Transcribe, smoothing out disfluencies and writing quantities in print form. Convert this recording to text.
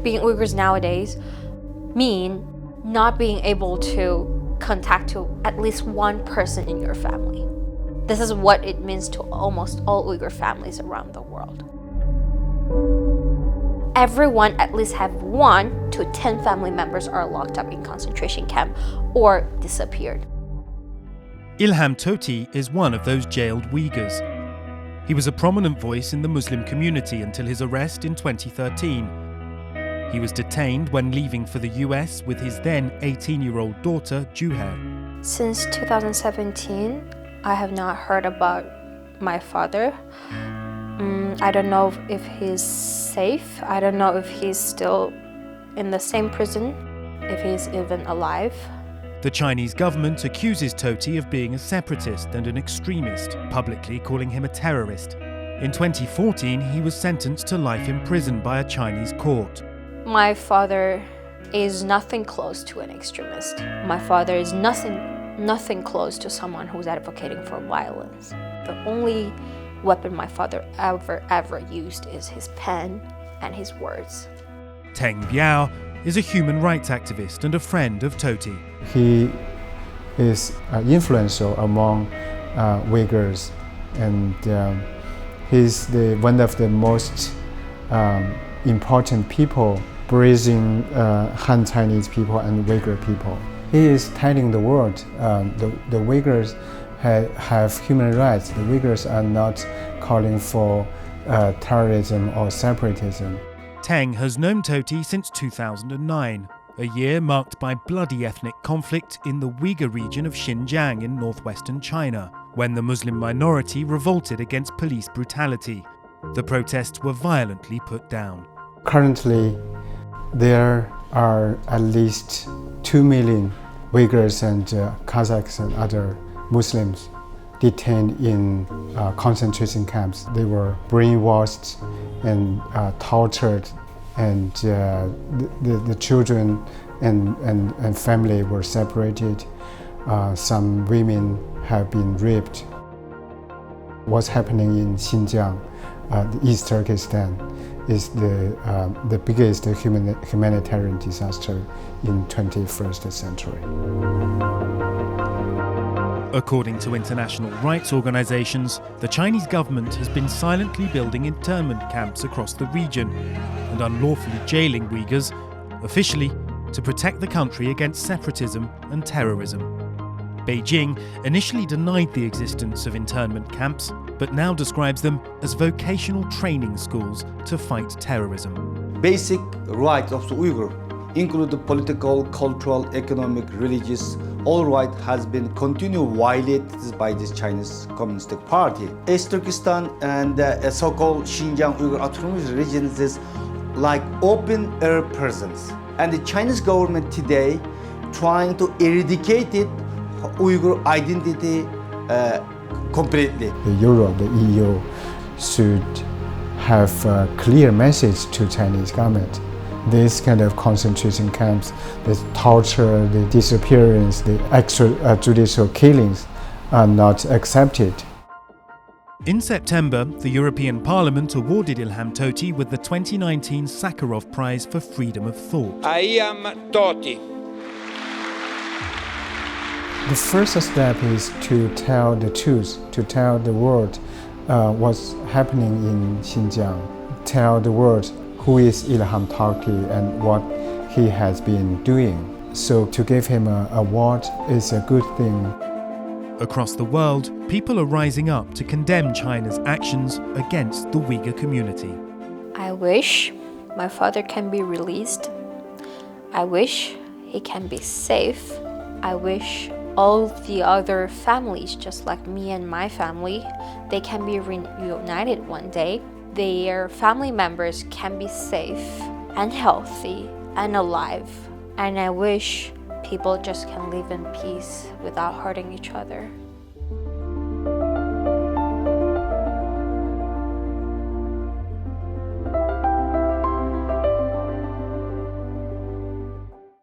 being Uyghurs nowadays mean not being able to contact to at least one person in your family. This is what it means to almost all Uyghur families around the world. Everyone at least have 1 to 10 family members are locked up in concentration camp or disappeared. Ilham Tohti is one of those jailed Uyghurs. He was a prominent voice in the Muslim community until his arrest in 2013. He was detained when leaving for the US with his then 18-year-old daughter, Juhair. Since 2017, I have not heard about my father. I don't know if he's safe. I don't know if he's still in the same prison, if he's even alive. The Chinese government accuses Tohti of being a separatist and an extremist, publicly calling him a terrorist. In 2014, he was sentenced to life in prison by a Chinese court. My father is nothing close to an extremist. My father is nothing close to someone who's advocating for violence. The only weapon my father ever used is his pen and his words. Teng Biao is a human rights activist and a friend of Tohti. He is influential among Uyghurs, and he's one of the most important people bridging Han Chinese people and Uyghur people. He is telling the world the Uyghurs have human rights. The Uyghurs are not calling for terrorism or separatism. Teng has known Tohti since 2009, a year marked by bloody ethnic conflict in the Uyghur region of Xinjiang in northwestern China, when the Muslim minority revolted against police brutality. The protests were violently put down. Currently, there are at least 2 million Uyghurs and Kazakhs and other Muslims detained in concentration camps. They were brainwashed and tortured, and the children and family were separated. Some women have been raped. What's happening in Sinkiang, East Turkestan, is the biggest humanitarian disaster in 21st century. According to international rights organizations, the Chinese government has been silently building internment camps across the region and unlawfully jailing Uyghurs, officially to protect the country against separatism and terrorism. Beijing initially denied the existence of internment camps, but now describes them as vocational training schools to fight terrorism. Basic rights of the Uyghur, including political, cultural, economic, religious, all right has been continually violated by this Chinese Communist Party. East Turkestan and so-called Xinjiang Uyghur Autonomous regions is like open-air prisons. And the Chinese government today trying to eradicate it, Uyghur identity completely. Europe, the EU should have a clear message to Chinese government. This kind of concentration camps, the torture, the disappearance, the extrajudicial killings are not accepted. In September, the European Parliament awarded Ilham Tohti with the 2019 Sakharov Prize for Freedom of Thought. I am Tohti. The first step is to tell the truth, to tell the world what's happening in Xinjiang, tell the world who is Ilham Tohti and what he has been doing. So to give him an award is a good thing. Across the world, people are rising up to condemn China's actions against the Uyghur community. I wish my father can be released. I wish he can be safe. I wish all the other families, just like me and my family, they can be reunited one day. Their family members can be safe and healthy and alive. And I wish people just can live in peace without hurting each other.